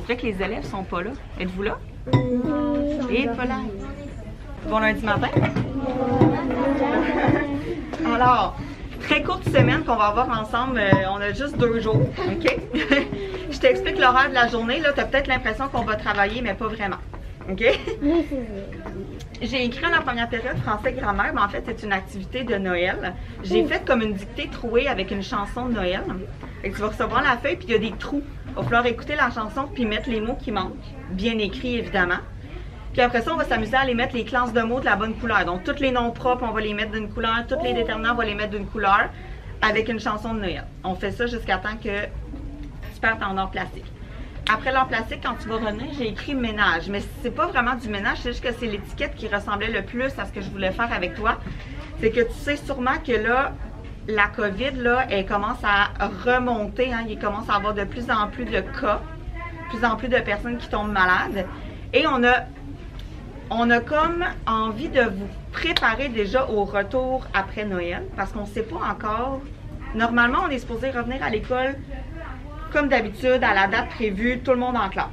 vrai que les élèves sont pas là. Êtes-vous là? Non. Et pas là. Bon lundi matin? Alors, très courte semaine qu'on va avoir ensemble. On a juste 2 jours, OK? Je t'explique l'horaire de la journée. Là, tu as peut-être l'impression qu'on va travailler, mais pas vraiment. OK? Oui, c'est vrai. J'ai écrit en la première période français-grammaire, mais en fait, c'est une activité de Noël. J'ai fait comme une dictée trouée avec une chanson de Noël. Fait que tu vas recevoir la feuille, puis il y a des trous. Il va falloir écouter la chanson, puis mettre les mots qui manquent. Bien écrits, évidemment. Puis après ça, on va s'amuser à aller mettre les classes de mots de la bonne couleur. Donc, tous les noms propres, on va les mettre d'une couleur. Tous les déterminants, on va les mettre d'une couleur avec une chanson de Noël. On fait ça jusqu'à temps que tu perds ton or plastique. Après l'or plastique, quand tu vas revenir, j'ai écrit ménage. Mais c'est pas vraiment du ménage, c'est juste que c'est l'étiquette qui ressemblait le plus à ce que je voulais faire avec toi. C'est que tu sais sûrement que là, la COVID, là, elle commence à remonter. Hein, il commence à avoir de plus en plus de cas, de plus en plus de personnes qui tombent malades. Et on a comme envie de vous préparer déjà au retour après Noël, parce qu'on ne sait pas encore. Normalement, on est supposé revenir à l'école comme d'habitude, à la date prévue, tout le monde en classe.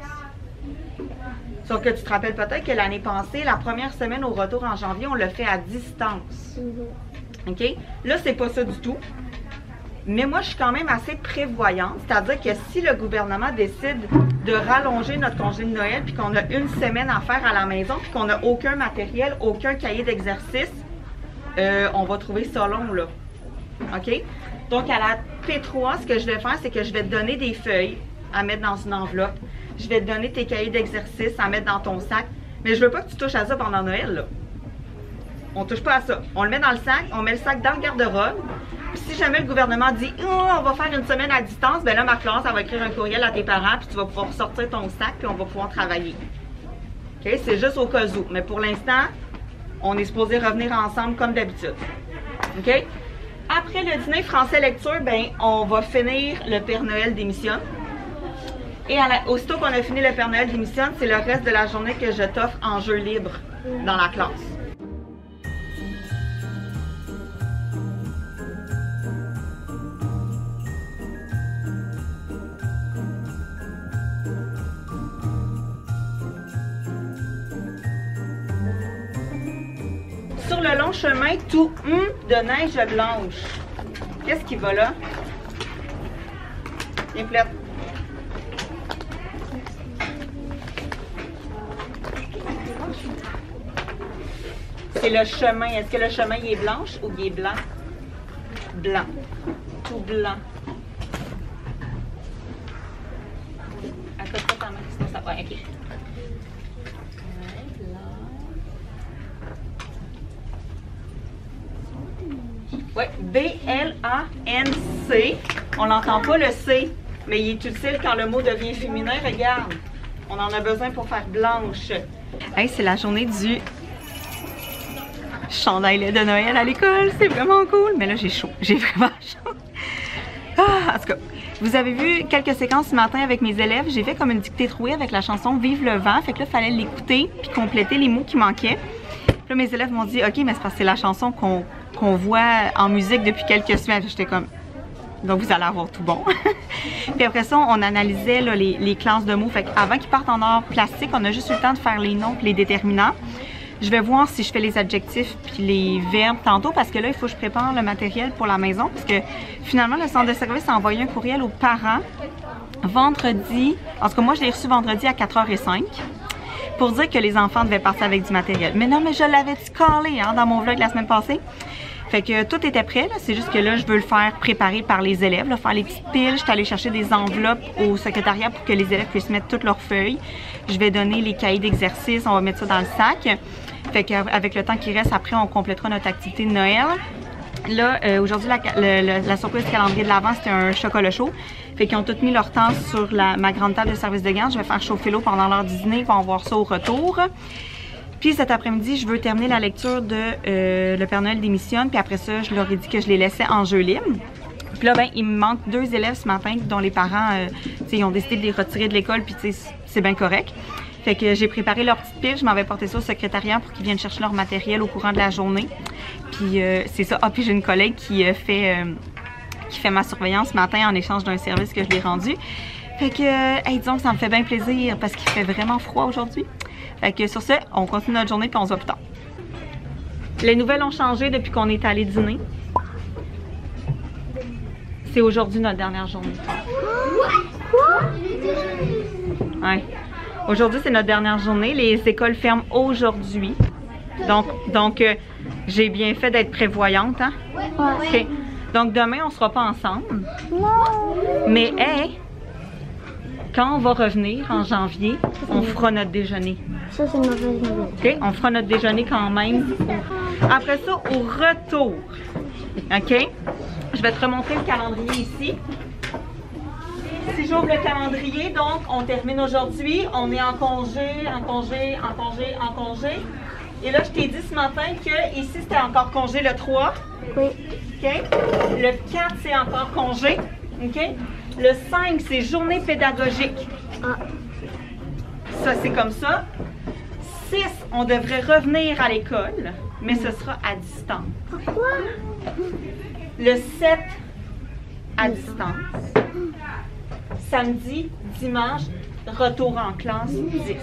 Sauf que tu te rappelles peut-être que l'année passée, la première semaine au retour en janvier, on l'a fait à distance. OK? Là, c'est pas ça du tout. Mais moi, je suis quand même assez prévoyante. C'est-à-dire que si le gouvernement décide de rallonger notre congé de Noël, puis qu'on a une semaine à faire à la maison, puis qu'on n'a aucun matériel, aucun cahier d'exercice, on va trouver ça long, là. OK? Donc, à la P3, ce que je vais faire, c'est que je vais te donner des feuilles à mettre dans une enveloppe. Je vais te donner tes cahiers d'exercice à mettre dans ton sac. Mais je veux pas que tu touches à ça pendant Noël, là. On touche pas à ça. On le met dans le sac, on met le sac dans le garde-robe. Puis si jamais le gouvernement dit « Oh, on va faire une semaine à distance », bien là, Marc-Laurence, elle va écrire un courriel à tes parents, puis tu vas pouvoir sortir ton sac, puis on va pouvoir travailler. OK? C'est juste au cas où. Mais pour l'instant, on est supposé revenir ensemble comme d'habitude. OK? Après le dîner français-lecture, ben, on va finir le Père Noël démissionne. Et aussitôt qu'on a fini le Père Noël démissionne, c'est le reste de la journée que je t'offre en jeu libre dans la classe. Sur le long chemin, tout de neige blanche. Qu'est-ce qui va là? Viens, Poulette. C'est le chemin. Est-ce que le chemin il est blanche ou il est blanc? Blanc. Tout blanc. Accroche pas ta main, sinon ça va. OK. Oui, B-L-A-N-C. On n'entend pas le C, mais il est utile quand le mot devient féminin. Regarde, on en a besoin pour faire blanche. Hey, c'est la journée du chandail de Noël à l'école. C'est vraiment cool. Mais là, j'ai chaud. J'ai vraiment chaud. En tout cas, vous avez vu quelques séquences ce matin avec mes élèves. J'ai fait comme une dictée trouée avec la chanson Vive le vent. Fait que là, il fallait l'écouter puis compléter les mots qui manquaient. Puis là, mes élèves m'ont dit « OK, mais c'est parce que c'est la chanson qu'on voit en musique depuis quelques semaines. » J'étais comme, donc vous allez avoir tout bon. Puis après ça, on analysait là, les classes de mots. Fait qu'avant qu'ils partent en or plastique, on a juste eu le temps de faire les noms et les déterminants. Je vais voir si je fais les adjectifs puis les verbes tantôt parce que là, il faut que je prépare le matériel pour la maison parce que finalement, le centre de service a envoyé un courriel aux parents vendredi. En tout cas, moi, je l'ai reçu vendredi à 4h05 pour dire que les enfants devaient partir avec du matériel. Mais non, mais je l'avais calé hein, dans mon vlog la semaine passée. Fait que tout était prêt, c'est juste que là, je veux le faire préparer par les élèves, là, faire les petites piles. Je suis allée chercher des enveloppes au secrétariat pour que les élèves puissent mettre toutes leurs feuilles. Je vais donner les cahiers d'exercice, on va mettre ça dans le sac. Fait qu'avec le temps qui reste, après, on complétera notre activité de Noël. Là, aujourd'hui, la surprise calendrier de l'Avent, c'était un chocolat chaud. Fait qu'ils ont tous mis leur temps sur ma grande table de service de garde. Je vais faire chauffer l'eau pendant l'heure du dîner. Ils vont voir ça au retour. Puis cet après-midi, je veux terminer la lecture de Le Père Noël démissionne. Puis après ça, je leur ai dit que je les laissais en jeu libre. Puis là, ben, il me manque 2 élèves ce matin dont les parents, ils ont décidé de les retirer de l'école. Puis c'est bien correct. Fait que j'ai préparé leur petite pile. Je m'avais porté ça au secrétariat pour qu'ils viennent chercher leur matériel au courant de la journée. Puis c'est ça. Ah, puis j'ai une collègue qui fait ma surveillance ce matin en échange d'un service que je lui ai rendu. Fait que, disons que ça me fait bien plaisir parce qu'il fait vraiment froid aujourd'hui. Fait que sur ce, on continue notre journée puis on se voit plus tard. Les nouvelles ont changé depuis qu'on est allé dîner. C'est aujourd'hui notre dernière journée. Ouais. Aujourd'hui, c'est notre dernière journée. Les écoles ferment aujourd'hui. Donc j'ai bien fait d'être prévoyante, hein? Okay. Donc demain, on sera pas ensemble. Mais hey, quand on va revenir en janvier, on fera notre déjeuner. Ça, c'est une mauvaise nouvelle. OK? On fera notre déjeuner quand même. Après ça, au retour. OK? Je vais te remontrer le calendrier ici. Si j'ouvre le calendrier, donc on termine aujourd'hui. On est en congé, en congé, en congé, en congé. Et là, je t'ai dit ce matin que ici, c'était encore congé le 3. Oui. OK? Le 4, c'est encore congé. OK? Le 5, c'est journée pédagogique. Ah. Ça, c'est comme ça. 6, on devrait revenir à l'école, mais ce sera à distance. Pourquoi? Le 7, à distance. Samedi, dimanche, retour en classe, 10.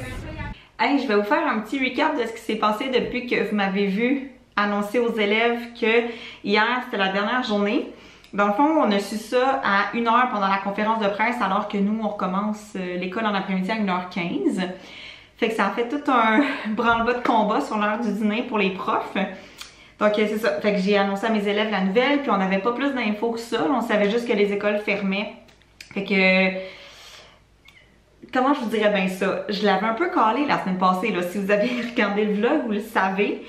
Hey, je vais vous faire un petit recap de ce qui s'est passé depuis que vous m'avez vu annoncer aux élèves que hier, c'était la dernière journée. Dans le fond, on a su ça à 1h pendant la conférence de presse, alors que nous, on recommence l'école en après-midi à 1h15. Fait que ça a fait tout un branle-bas de combat sur l'heure du dîner pour les profs. Donc, c'est ça. Fait que j'ai annoncé à mes élèves la nouvelle, puis on n'avait pas plus d'infos que ça. On savait juste que les écoles fermaient. Fait que... Comment je vous dirais bien ça? Je l'avais un peu calé la semaine passée, là. Si vous avez regardé le vlog, vous le savez.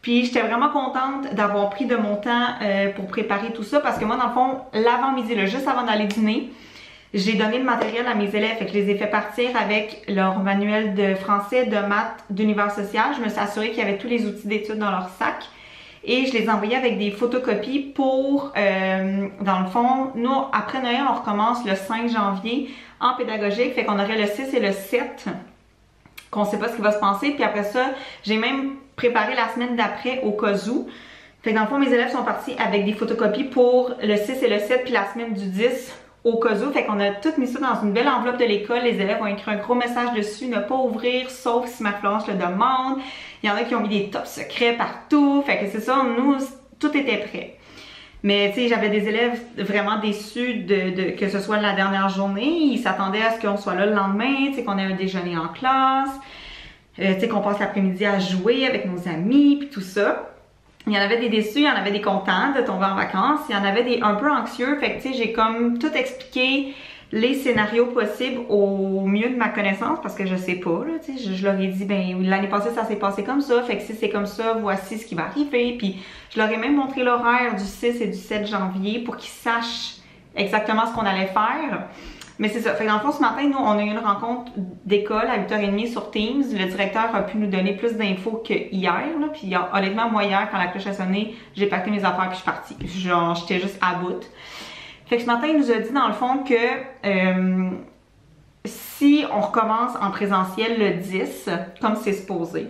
Puis j'étais vraiment contente d'avoir pris de mon temps pour préparer tout ça parce que moi, dans le fond, l'avant-midi, juste avant d'aller dîner, j'ai donné le matériel à mes élèves. Fait que je les ai fait partir avec leur manuel de français, de maths, d'univers social. Je me suis assurée qu'il y avait tous les outils d'études dans leur sac. Et je les ai envoyés avec des photocopies pour, dans le fond, nous, après Noël, on recommence le 5 janvier en pédagogique. Fait qu'on aurait le 6 et le 7, qu'on sait pas ce qui va se passer. Puis après ça, j'ai même préparé la semaine d'après au cas où. Fait que dans le fond, mes élèves sont partis avec des photocopies pour le 6 et le 7, puis la semaine du 10 au cas où. Fait qu'on a tout mis ça dans une belle enveloppe de l'école. Les élèves ont écrit un gros message dessus, ne pas ouvrir, sauf si Marie-Florence le demande. Il y en a qui ont mis des tops secrets partout. Fait que c'est ça, nous, tout était prêt. Mais tu sais, j'avais des élèves vraiment déçus que ce soit la dernière journée. Ils s'attendaient à ce qu'on soit là le lendemain, tu sais, qu'on ait un déjeuner en classe, tu sais, qu'on passe l'après-midi à jouer avec nos amis, puis tout ça. Il y en avait des déçus, il y en avait des contents de tomber en vacances, il y en avait des un peu anxieux. Fait que tu sais, j'ai comme tout expliqué les scénarios possibles au mieux de ma connaissance parce que je sais pas, là, tu sais, je leur ai dit, ben l'année passée ça s'est passé comme ça, fait que si c'est comme ça, voici ce qui va arriver, puis je leur ai même montré l'horaire du 6 et du 7 janvier pour qu'ils sachent exactement ce qu'on allait faire. Mais c'est ça, fait que dans le fond ce matin, nous on a eu une rencontre d'école à 8h30 sur Teams, le directeur a pu nous donner plus d'infos que hier, là, puis honnêtement moi hier quand la cloche a sonné, j'ai pacté mes affaires puis je suis partie, genre j'étais juste à bout. Fait que ce matin, il nous a dit dans le fond que si on recommence en présentiel le 10, comme c'est supposé,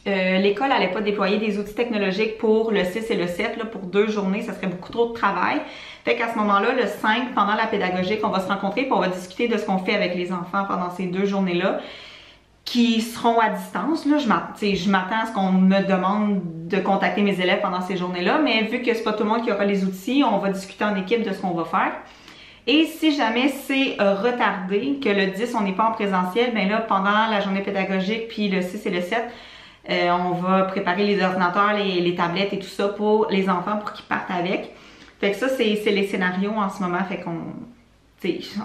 l'école n'allait pas déployer des outils technologiques pour le 6 et le 7, là, pour 2 journées, ça serait beaucoup trop de travail. Fait qu'à ce moment-là, le 5, pendant la pédagogique, on va se rencontrer et on va discuter de ce qu'on fait avec les enfants pendant ces 2 journées-là, qui seront à distance. Là, je m'attends à ce qu'on me demande de contacter mes élèves pendant ces journées-là, mais vu que c'est pas tout le monde qui aura les outils, on va discuter en équipe de ce qu'on va faire. Et si jamais c'est retardé, que le 10 on n'est pas en présentiel, bien là, pendant la journée pédagogique, puis le 6 et le 7, on va préparer les ordinateurs, les tablettes et tout ça pour les enfants pour qu'ils partent avec. Fait que ça, c'est les scénarios en ce moment, fait qu'on...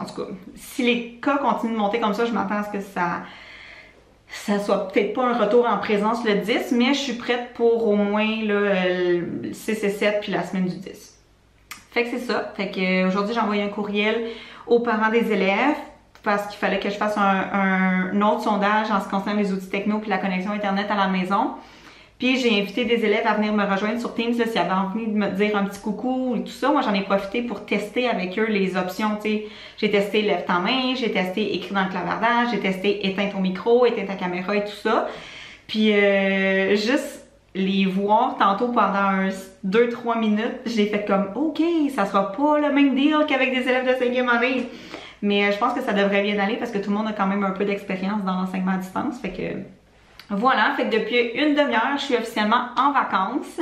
En tout cas, si les cas continuent de monter comme ça, je m'attends à ce que ça soit peut-être pas un retour en présence le 10, mais je suis prête pour au moins le 6 et 7 puis la semaine du 10. Fait que c'est ça. Fait que aujourd'hui j'ai envoyé un courriel aux parents des élèves parce qu'il fallait que je fasse un autre sondage en ce qui concerne les outils techno puis la connexion internet à la maison. Puis j'ai invité des élèves à venir me rejoindre sur Teams s'ils avaient envie de me dire un petit coucou et tout ça. Moi j'en ai profité pour tester avec eux les options, tu sais. J'ai testé lève ta main, j'ai testé écrit dans le clavardage, j'ai testé éteins ton micro, éteins ta caméra et tout ça. Puis juste les voir tantôt pendant 2-3 minutes, j'ai fait comme ok, ça sera pas le même deal qu'avec des élèves de 5e année. Mais je pense que ça devrait bien aller parce que tout le monde a quand même un peu d'expérience dans l'enseignement à distance. Fait que voilà, fait que depuis une demi-heure, je suis officiellement en vacances.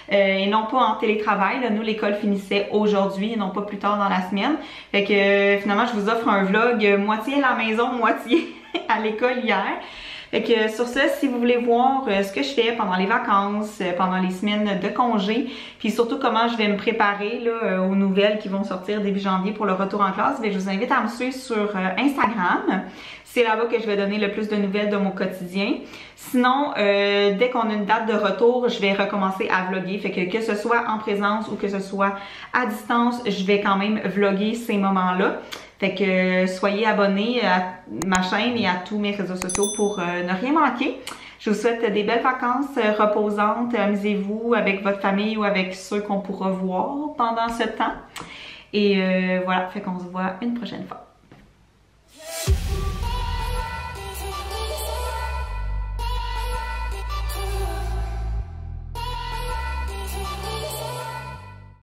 Et non pas en télétravail. Là. Nous, l'école finissait aujourd'hui et non pas plus tard dans la semaine. Fait que finalement, je vous offre un vlog moitié à la maison, moitié à l'école hier. Fait que sur ça, si vous voulez voir ce que je fais pendant les vacances, pendant les semaines de congé, puis surtout comment je vais me préparer là, aux nouvelles qui vont sortir début janvier pour le retour en classe, bien, je vous invite à me suivre sur Instagram. C'est là-bas que je vais donner le plus de nouvelles de mon quotidien. Sinon, dès qu'on a une date de retour, je vais recommencer à vlogger. Fait que ce soit en présence ou que ce soit à distance, je vais quand même vlogger ces moments-là. Fait que soyez abonnés à ma chaîne et à tous mes réseaux sociaux pour ne rien manquer. Je vous souhaite des belles vacances reposantes. Amusez-vous avec votre famille ou avec ceux qu'on pourra voir pendant ce temps. Et voilà, fait qu'on se voit une prochaine fois.